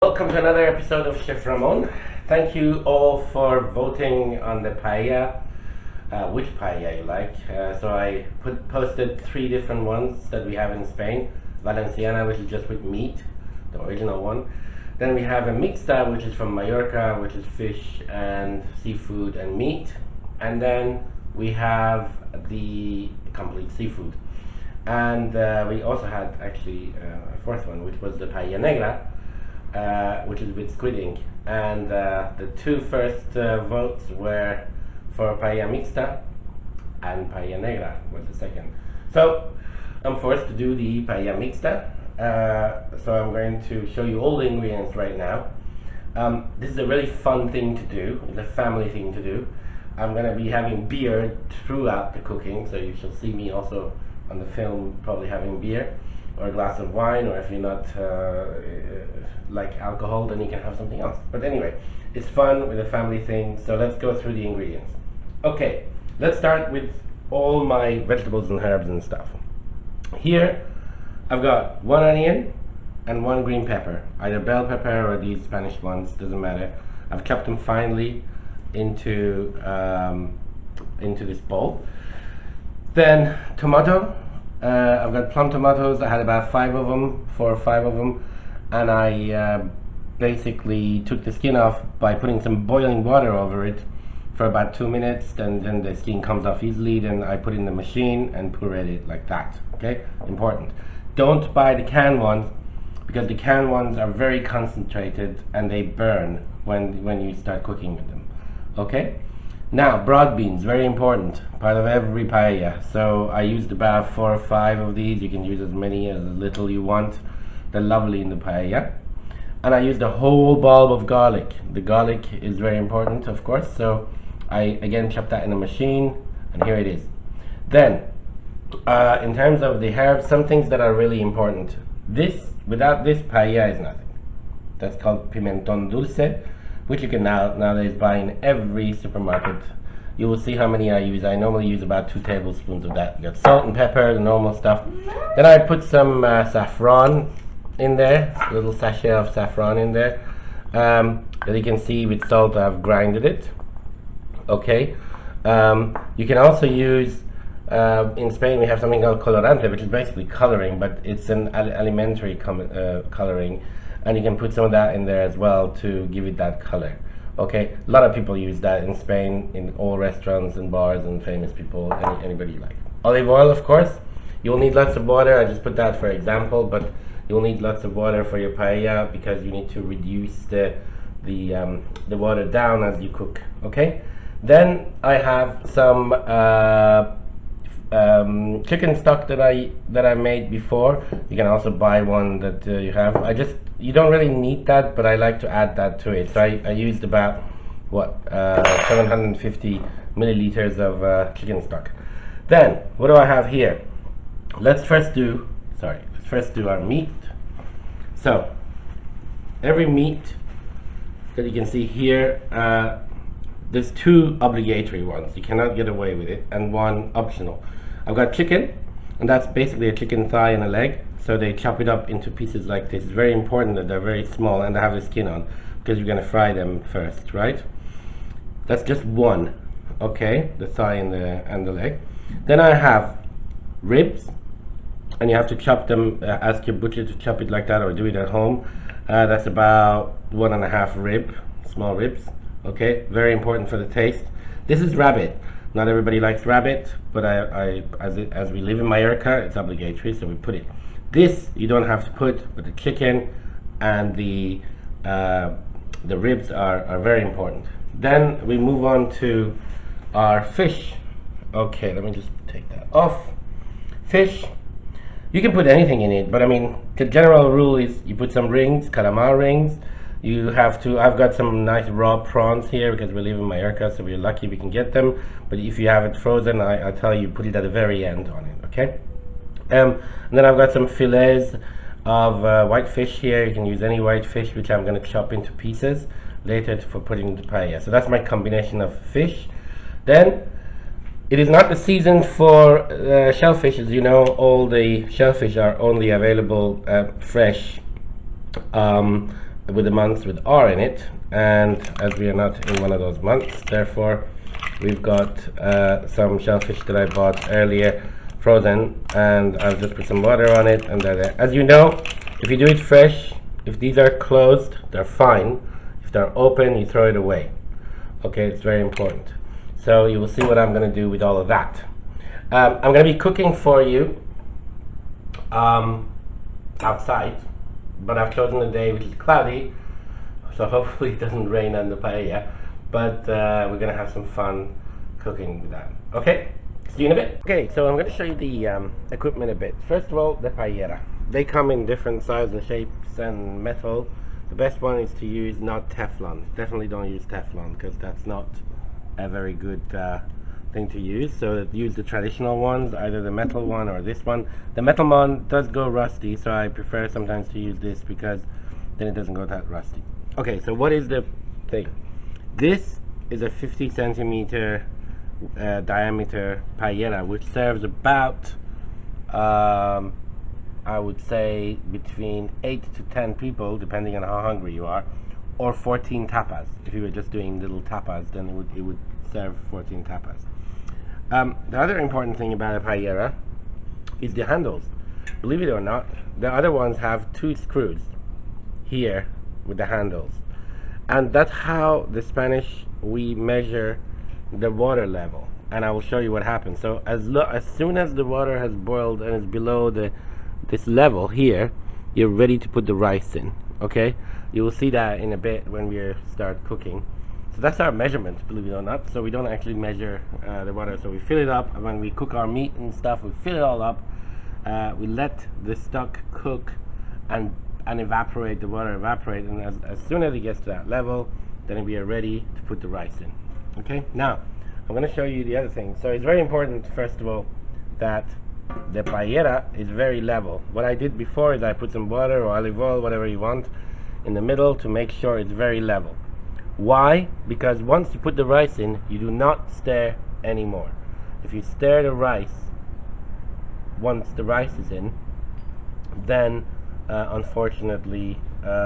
Welcome to another episode of Chef Ramon. Thank you all for voting on the paella, which paella you like. So I posted 3 different ones that we have in Spain. Valenciana, which is just with meat, the original one. Then we have a mixta, which is from Mallorca, which is fish and seafood and meat. And then we have the complete seafood. And we also had actually a 4th one, which was the paella negra, which is with squid ink, and the 2 first votes were for Paella Mixta, and Paella Negra was the second. So I'm forced to do the Paella Mixta, so I'm going to show you all the ingredients right now. This is a really fun thing to do. It's a family thing to do. I'm going to be having beer throughout the cooking, so you shall see me also on the film probably having beer or a glass of wine, or if you're not like alcohol, then you can have something else. But anyway, it's fun with a family thing, so let's go through the ingredients. Okay, let's start with all my vegetables and herbs and stuff. Here I've got 1 onion and 1 green pepper, either bell pepper or these Spanish ones, doesn't matter. I've chopped them finely into this bowl. Then tomato. I've got plum tomatoes. I had about 4 or 5 of them, and I basically took the skin off by putting some boiling water over it for about 2 minutes. Then the skin comes off easily. Then I put it in the machine and pureed it like that. Okay, important. Don't buy the canned ones, because the canned ones are very concentrated and they burn when you start cooking with them. Okay. Now, broad beans, very important, part of every paella. So I used about 4 or 5 of these. You can use as many as little you want. They're lovely in the paella. And I used a whole bulb of garlic. The garlic is very important, of course. So I again chopped that in a machine, and here it is. Then, in terms of the herbs, some things that are really important. Without this, paella is nothing. That's called pimentón dulce, which you can nowadays buy in every supermarket. You will see how many I use. I normally use about 2 tablespoons of that. You got salt and pepper, the normal stuff. Then I put some saffron in there, a little sachet of saffron in there. As you can see, with salt I've grinded it. Okay. You can also use, in Spain we have something called colorante, which is basically coloring, but it's an alimentary coloring. And you can put some of that in there as well to give it that color. Okay, a lot of people use that in Spain, in all restaurants and bars and famous people, anybody you like. Olive oil, of course. You'll need lots of water. I just put that for example, but you'll need lots of water for your paella, because you need to reduce the water down as you cook. Okay. Then I have some chicken stock that I made before. You can also buy one that you have. You don't really need that, but I like to add that to it. So I used about 750 milliliters of chicken stock. Then what do I have here? Let's first do our meat. So every meat that you can see here, there's 2 obligatory ones. You cannot get away with it, and 1 optional. I've got chicken, and that's basically a chicken thigh and a leg. So they chop it up into pieces like this. It's very important that they're very small and they have the skin on, because you're going to fry them first, right? That's just 1. Okay, the thigh and the leg. Then I have ribs, and you have to chop them. Ask your butcher to chop it like that, or do it at home. That's about 1.5 rib, small ribs. Okay, very important for the taste. This is rabbit. Not everybody likes rabbit, but as we live in Mallorca, it's obligatory, so we put it. This you don't have to put, but the chicken and the ribs are very important. Then we move on to our fish. Okay, let me just take that off. Fish, you can put anything in it, but I mean, the general rule is you put some rings, calamar rings. You have to, I've got some nice raw prawns here, because we live in Mallorca, so we're lucky we can get them. But if you have it frozen, I tell you, put it at the very end on it, okay? And then I've got some fillets of white fish here. You can use any white fish, which I'm going to chop into pieces later for putting into paella. So that's my combination of fish. Then it is not the season for shellfish. As you know, all the shellfish are only available fresh with the months with R in it, and as we are not in one of those months, therefore we've got some shellfish that I bought earlier frozen, and I've just put some water on it, and they're there. As you know, if you do it fresh, if these are closed, they're fine. If they're open, you throw it away. Okay, it's very important. So you will see what I'm going to do with all of that. I'm going to be cooking for you outside, but I've chosen a day which is cloudy, so hopefully it doesn't rain on the paella, but we're going to have some fun cooking with that. Okay, see you in a bit. Okay, so I'm going to show you the equipment a bit. First of all, the paella. They come in different sizes and shapes and metal. The best one is to use not Teflon. Definitely don't use Teflon, because that's not a very good thing to use. So use the traditional ones, either the metal one or this one. The metal one does go rusty, so I prefer sometimes to use this because then it doesn't go that rusty. Okay, so what is the thing? This is a 50 centimeter diameter paella, which serves about I would say between 8 to 10 people, depending on how hungry you are, or 14 tapas. If you were just doing little tapas, then it would serve 14 tapas. The other important thing about a paella is the handles. Believe it or not, the other ones have 2 screws here with the handles, and that's how the Spanish we measure the water level, and I will show you what happens. So as soon as the water has boiled and is below this level here, you're ready to put the rice in. Okay, you will see that in a bit when we start cooking. So that's our measurement, believe it or not. So we don't actually measure the water, so we fill it up, and when we cook our meat and stuff, we fill it all up. We let the stock cook and evaporate, the water evaporate, and as soon as it gets to that level, then we are ready to put the rice in. Okay, now I'm going to show you the other thing. So it's very important, first of all, that the paella is very level. What I did before is I put some water or olive oil, whatever you want, in the middle to make sure it's very level. Why? Because once you put the rice in, you do not stir anymore. If you stir the rice once the rice is in, then unfortunately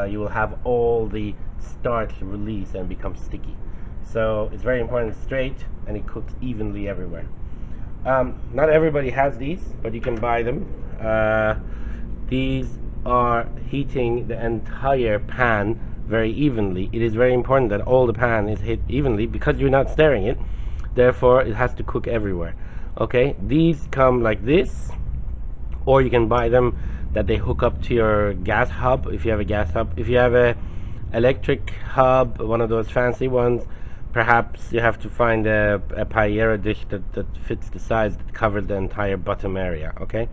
you will have all the starch release and become sticky. So it's very important it's straight and it cooks evenly everywhere. Not everybody has these, but you can buy them. These are heating the entire pan very evenly. It is very important that all the pan is hit evenly because you're not stirring it, therefore it has to cook everywhere. Okay, these come like this, or you can buy them that they hook up to your gas hub if you have a gas hub. If you have a electric hub, one of those fancy ones, perhaps you have to find a paella dish that fits the size, that covers the entire bottom area. Okay,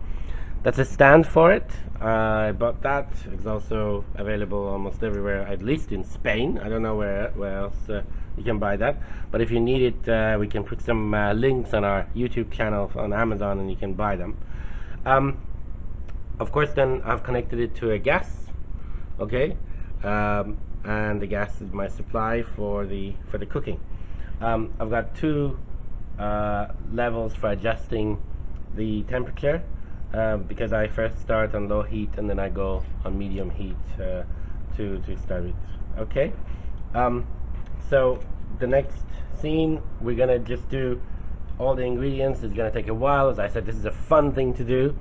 that's a stand for it. I bought that. It's also available almost everywhere, at least in Spain. I don't know where else you can buy that, but if you need it, we can put some links on our YouTube channel on Amazon and you can buy them. Of course, then I've connected it to a gas. Okay, and the gas is my supply for the cooking. I've got 2 levels for adjusting the temperature, because I first start on low heat and then I go on medium heat to start it. Okay, so the next scene, we're gonna just do all the ingredients. It's gonna take a while. As I said, this is a fun thing to do,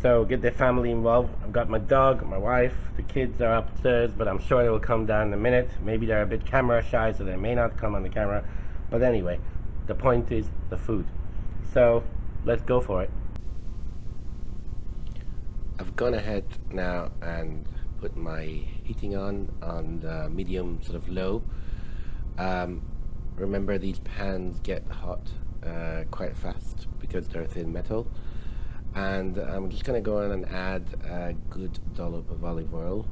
so get the family involved. I've got my dog, my wife, the kids are upstairs, but I'm sure they will come down in a minute. Maybe they're a bit camera shy, so they may not come on the camera, but anyway, the point is the food. So let's go for it. I've gone ahead now and put my heating on the medium, sort of low. Remember, these pans get hot quite fast because they're thin metal. And I'm just going to go in and add a good dollop of olive oil,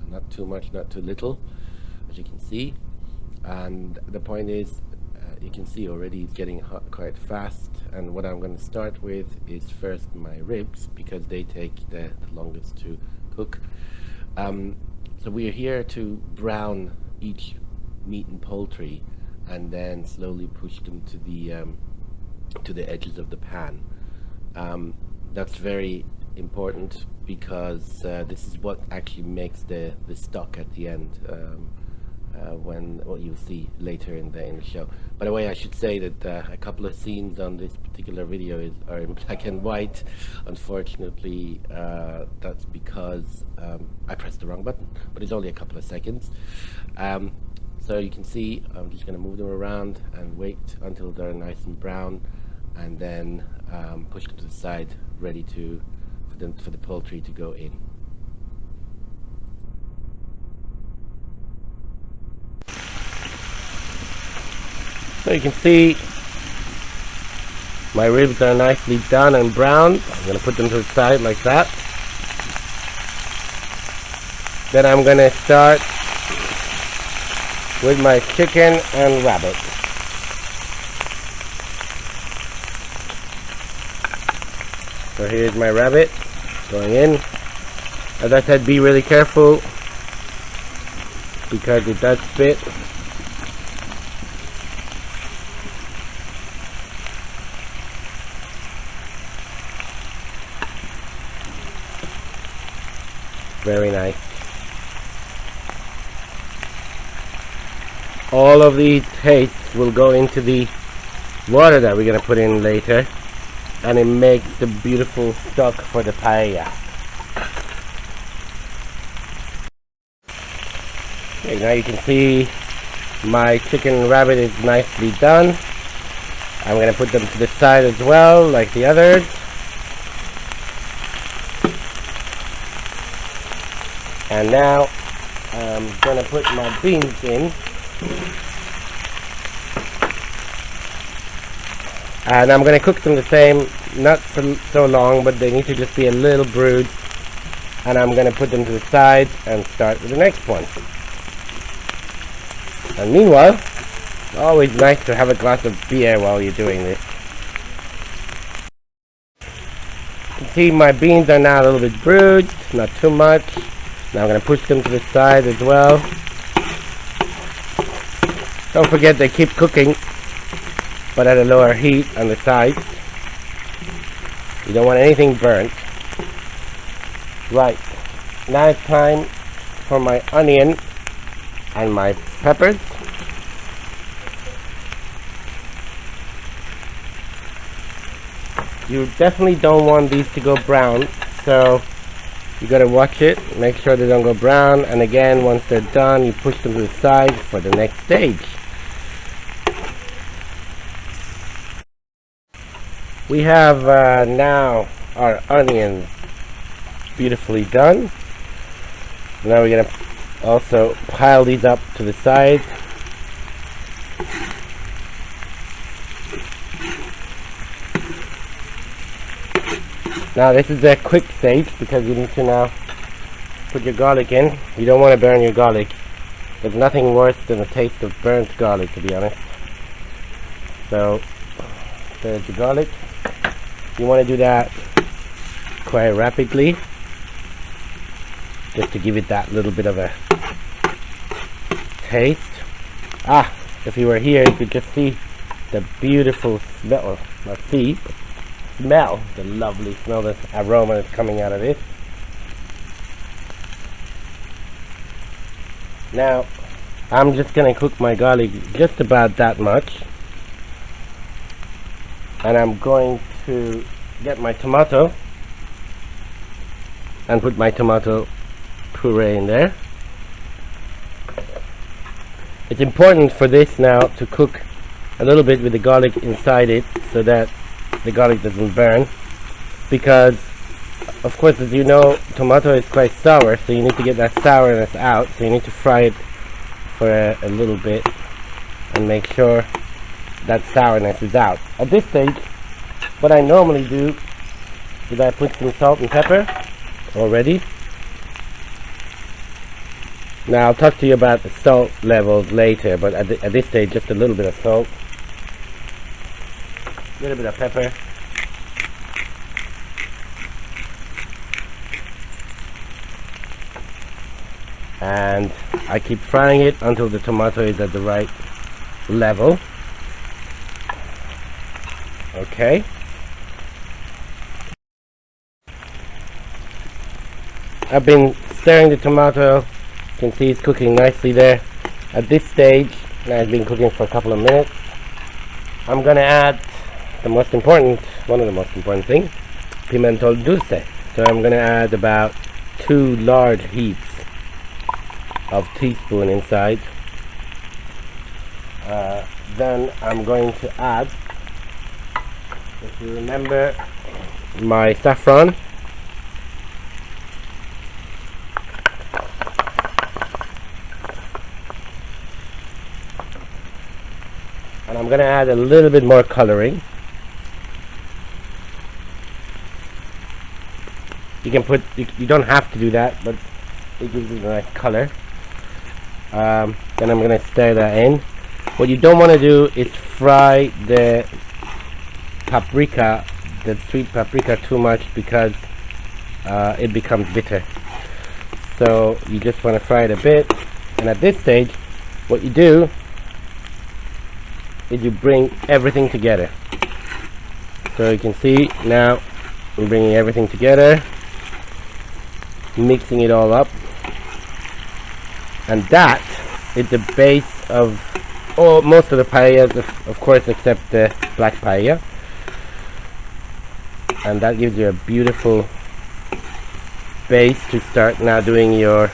not too much, not too little, as you can see. And the point is, you can see already it's getting hot quite fast, and what I'm going to start with is first my ribs, because they take the longest to cook. So we are here to brown each meat and poultry and then slowly push them to the edges of the pan. That's very important because this is what actually makes the stock at the end, when what you'll see later in the show. By the way, I should say that a couple of scenes on this particular video are in black and white. Unfortunately, that's because I pressed the wrong button, but it's only a couple of seconds. So you can see I'm just going to move them around and wait until they're nice and brown, and then push them to the side, ready for the poultry to go in. So you can see my ribs are nicely done and brown. I'm going to put them to the side like that. Then I'm going to start with my chicken and rabbit. So here's my rabbit going in. As I said, be really careful because it does spit. Very nice. All of these pastes will go into the water that we're going to put in later, and it makes the beautiful stock for the paella. Okay, now you can see my chicken and rabbit is nicely done. I'm going to put them to the side as well, like the others. And now I'm going to put my beans in. And I'm going to cook them the same, not for so long, but they need to just be a little brood. And I'm going to put them to the side and start with the next one. And meanwhile, it's always nice to have a glass of beer while you're doing this. You can see my beans are now a little bit brewed, not too much. Now I'm going to push them to the side as well. Don't forget they keep cooking, but at a lower heat on the sides. You don't want anything burnt. Right, now it's time for my onion and my peppers. You definitely don't want these to go brown, so you gotta watch it, make sure they don't go brown, and again, once they're done, you push them to the side for the next stage. We have now our onions beautifully done. Now we're gonna also pile these up to the side. Now this is a quick stage because you need to now put your garlic in. You don't want to burn your garlic. There's nothing worse than the taste of burnt garlic, to be honest. So there's the garlic. You want to do that quite rapidly, just to give it that little bit of a taste. If you were here, you could just see the beautiful smell. Smell the lovely smell, the aroma that's coming out of it. Now I'm just gonna cook my garlic just about that much, and I'm going to get my tomato and put my tomato puree in there. It's important for this now to cook a little bit with the garlic inside it so that the garlic doesn't burn, because of course, as you know, tomato is quite sour, so you need to get that sourness out, so you need to fry it for a little bit and make sure that sourness is out. At this stage, what I normally do is I put some salt and pepper already. Now I'll talk to you about the salt levels later, but at this stage just a little bit of salt, a little bit of pepper, and I keep frying it until the tomato is at the right level. Okay. I've been stirring the tomato. You can see it's cooking nicely there. At this stage, now it's been cooking for a couple of minutes, I'm gonna add one of the most important things, pimentol dulce. So I'm gonna add about 2 large heaps of teaspoon inside. Then I'm going to add, if you remember, my saffron. And I'm going to add a little bit more coloring. You can put, you don't have to do that, but it gives it a nice color. Then I'm going to stir that in. What you don't want to do is fry the paprika, the sweet paprika, too much, because it becomes bitter. So you just want to fry it a bit. And at this stage, what you do is you bring everything together. So you can see now we're bringing everything together, mixing it all up, and that is the base of most of the paellas, of course, except the black paella, and that gives you a beautiful base to start now doing your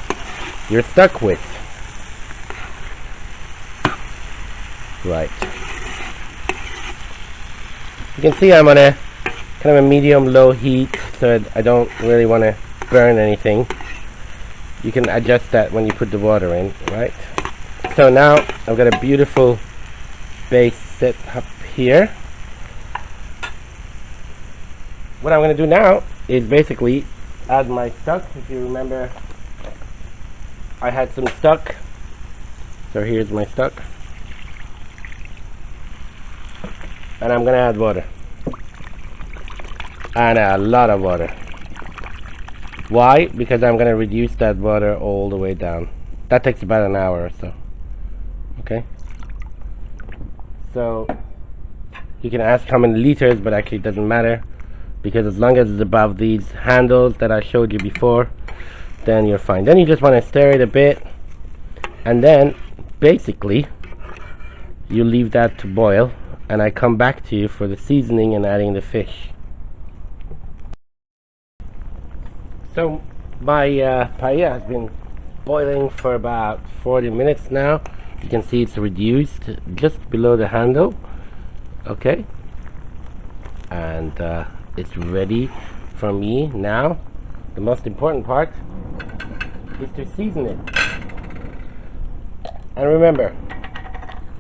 stock with. Right. You can see I'm on a kind of a medium-low heat, so I don't really want to burn anything. You can adjust that when you put the water in, right? So now I've got a beautiful base set up here. What I'm going to do now is basically add my stock. If you remember, I had some stock, so here's my stock, and I'm going to add water, and a lot of water. Why? Because I'm going to reduce that water all the way down. That takes about an hour or so. Okay, so you can ask how many liters, but actually it doesn't matter, because as long as it's above these handles that I showed you before, then you're fine. Then you just want to stir it a bit, and then basically you leave that to boil, and I come back to you for the seasoning and adding the fish. So my paella has been boiling for about 40 minutes now. You can see it's reduced just below the handle. Okay, and it's ready for me now. The most important part is to season it. And remember,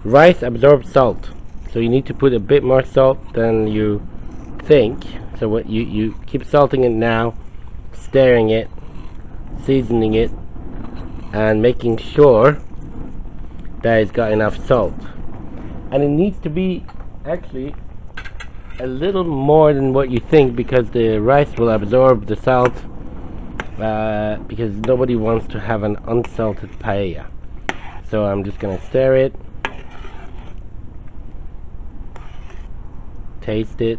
rice absorbs salt, so you need to put a bit more salt than you think. So what you keep salting it now, stirring it, seasoning it, and making sure that it's got enough salt. And it needs to be actually a little more than what you think, because the rice will absorb the salt, because nobody wants to have an unsalted paella. So I'm just gonna stir it, taste it.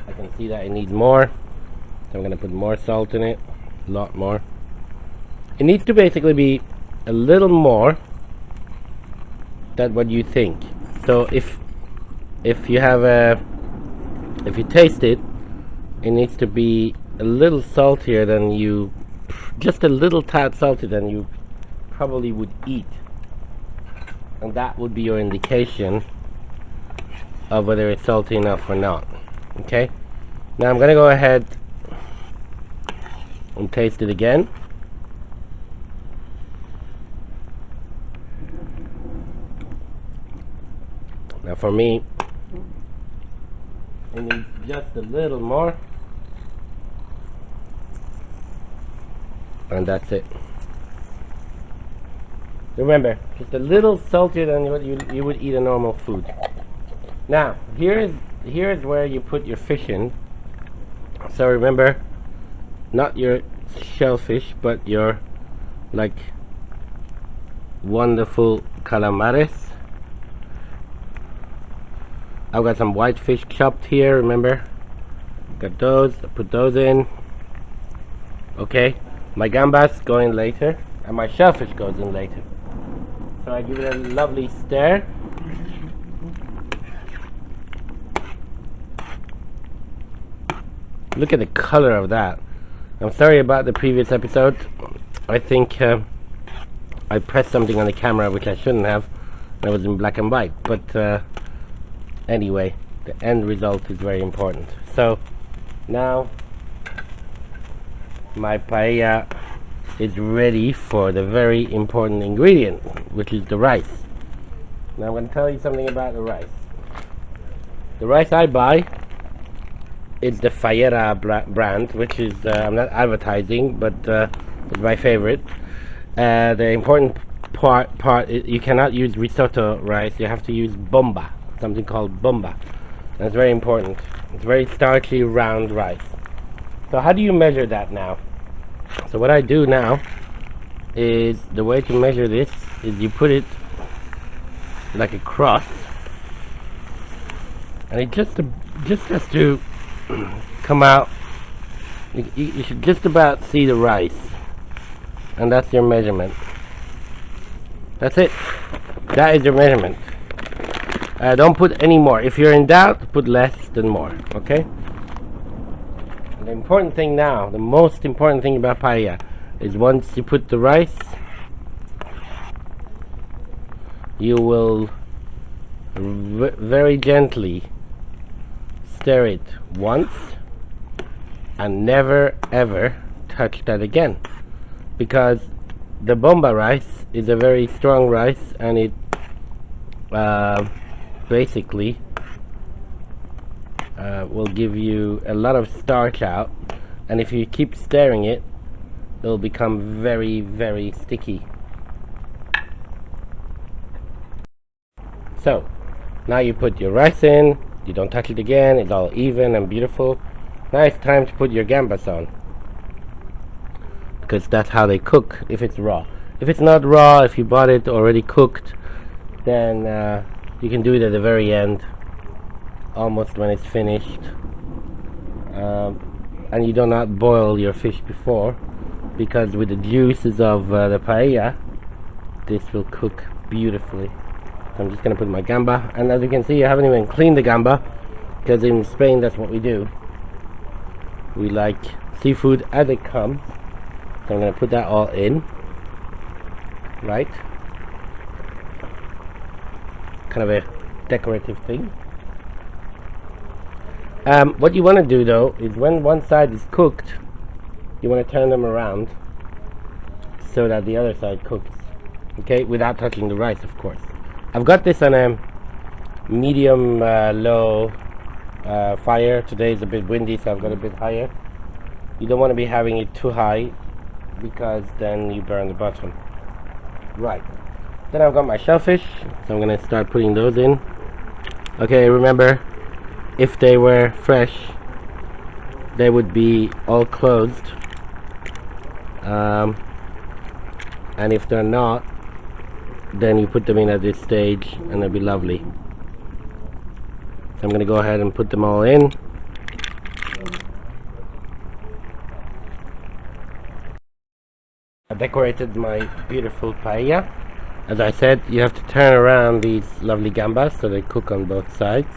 I can see that it needs more, so I'm going to put more salt in it, a lot more. It needs to basically be a little more than what you think. So if you taste it, it needs to be a little saltier than you, just a little tad saltier than you probably would eat, and that would be your indication of whether it's salty enough or not. Okay, now I'm gonna go ahead and taste it again. Now for me, it needs just a little more, and that's it. Remember, just a little saltier than what you would eat a normal food. Now here is where you put your fish in. So remember, not your shellfish, but your like wonderful calamares. I've got some white fish chopped here, remember? Got those, I put those in. Okay, my gambas go in later, and my shellfish goes in later. So I give it a lovely stir. Look at the color of that. I'm sorry about the previous episode. I think I pressed something on the camera which I shouldn't have. It was in black and white, but anyway, the end result is very important. So now my paella is ready for the very important ingredient, which is the rice. Now I'm going to tell you something about the rice. The rice I buy is the Paella brand, which is I'm not advertising, but it's my favorite. The important part is you cannot use risotto rice. You have to use bomba, something called bomba. That's very important. It's very starchy, round rice. So how do you measure that now? So what I do now is, the way to measure this is you put it like a cross, and it just has to come out. You should just about see the rice, and that's your measurement. That's it. That is your measurement. Don't put any more. If you're in doubt, put less than more. Okay? The important thing now, the most important thing about paella, is once you put the rice, you will very gently stir it once and never ever touch that again, because the bomba rice is a very strong rice, and it basically will give you a lot of starch out, and if you keep stirring it, it'll become very, very sticky. So now you put your rice in, you don't touch it again, it's all even and beautiful. Now it's time to put your gambas on, because that's how they cook if it's raw. If it's not raw, if you bought it already cooked, then you can do it at the very end, almost when it's finished, and you do not boil your fish before, because with the juices of the paella, this will cook beautifully. So I'm just going to put my gamba, and as you can see, I haven't even cleaned the gamba, because in Spain that's what we do. We like seafood as it comes. So I'm going to put that all in, right? Kind of a decorative thing. What you want to do though is, when one side is cooked, you want to turn them around so that the other side cooks, okay, without touching the rice, of course. I've got this on a medium low fire. Today is a bit windy, so I've got a bit higher. You don't want to be having it too high, because then you burn the bottom. Right, then I've got my shellfish, so I'm going to start putting those in. Okay, remember, if they were fresh, they would be all closed, and if they're not, then you put them in at this stage and they'll be lovely. So I'm going to go ahead and put them all in. I decorated my beautiful paella. As I said, you have to turn around these lovely gambas so they cook on both sides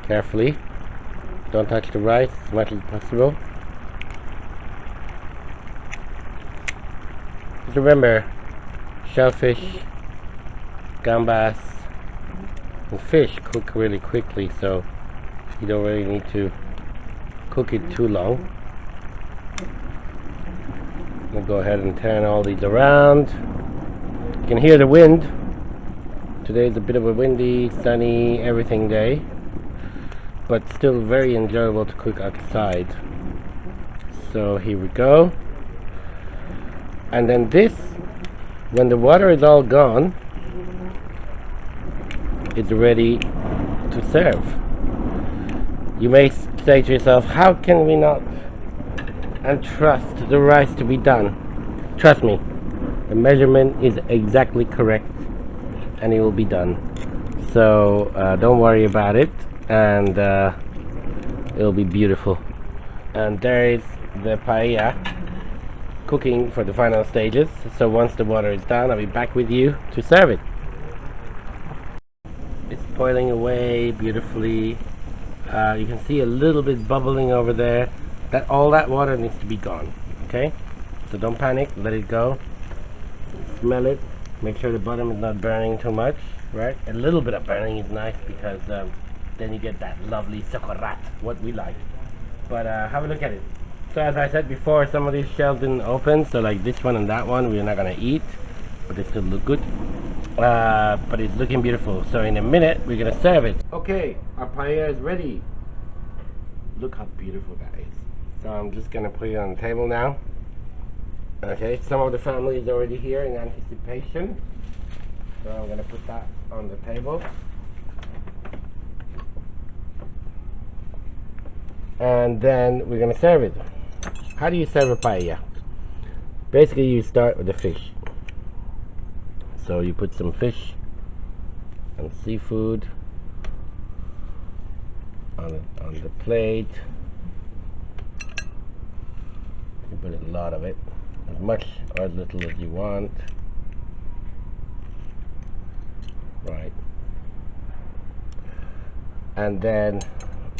carefully. Don't touch the rice as much as possible. Just remember, shellfish, gambas and fish cook really quickly, so you don't really need to cook it too long. I'm going to go ahead and turn all these around. You can hear the wind. Today is a bit of a windy, sunny, everything day, but still very enjoyable to cook outside. So here we go. And then this, when the water is all gone, it's ready to serve. You may say to yourself, how can we not entrust the rice to be done? Trust me, the measurement is exactly correct and it will be done. So don't worry about it, and it'll be beautiful. And there is the paella cooking for the final stages. So once the water is down, I'll be back with you to serve it. It's boiling away beautifully. You can see a little bit bubbling over there. All that water needs to be gone. Okay, so don't panic. Let it go. Smell it. Make sure the bottom is not burning too much. Right, a little bit of burning is nice because then you get that lovely socorrat, what we like. But have a look at it. So as I said before, some of these shells didn't open, so like this one and that one we're not gonna eat, but they still look good. But it's looking beautiful. So in a minute we're gonna serve it. Okay, our paella is ready. Look how beautiful that is. So I'm just gonna put it on the table now. Okay, some of the family is already here in anticipation. So I'm gonna put that on the table. And then we're gonna serve it. How do you serve a paella? Basically you start with the fish. So you put some fish and seafood on the plate. You put a lot of it, as much or as little as you want. Right. And then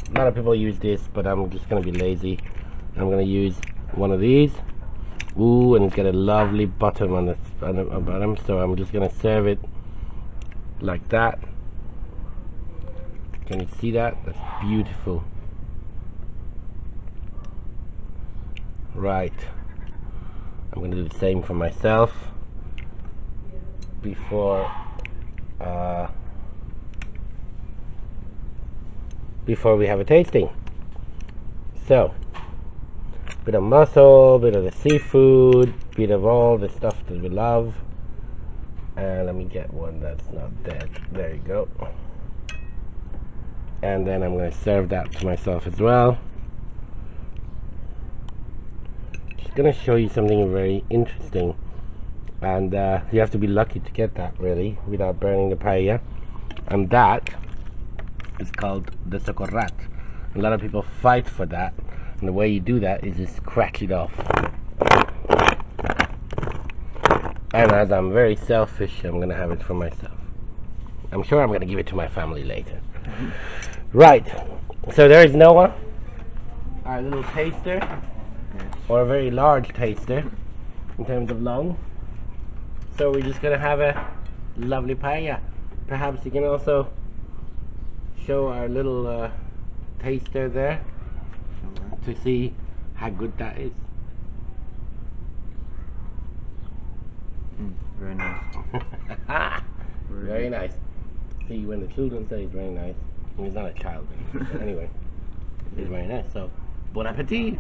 a lot of people use this, but I'm just gonna be lazy. I'm gonna use one of these. Ooh, and it's got a lovely bottom on the bottom, so I'm just gonna serve it like that. Can you see that? That's beautiful. Right. I'm gonna do the same for myself before we have a tasting. So, bit of mussel, bit of the seafood, bit of all the stuff that we love. And let me get one that's not dead. There you go. And then I'm going to serve that to myself as well. Just going to show you something very interesting. And you have to be lucky to get that, really, without burning the paella. And that is called the socorrat. A lot of people fight for that, and the way you do that is just scratch it off. And as I'm very selfish, I'm gonna have it for myself. I'm sure I'm gonna give it to my family later. Right, so there is Noah, our little taster, or a very large taster in terms of long. So we're just gonna have a lovely paella. Perhaps you can also show our little taster there to see how good that is. Very nice. Very nice. See, when the children say it's very nice, he's not a child anymore. But anyway, it's very nice. So, bon appetit!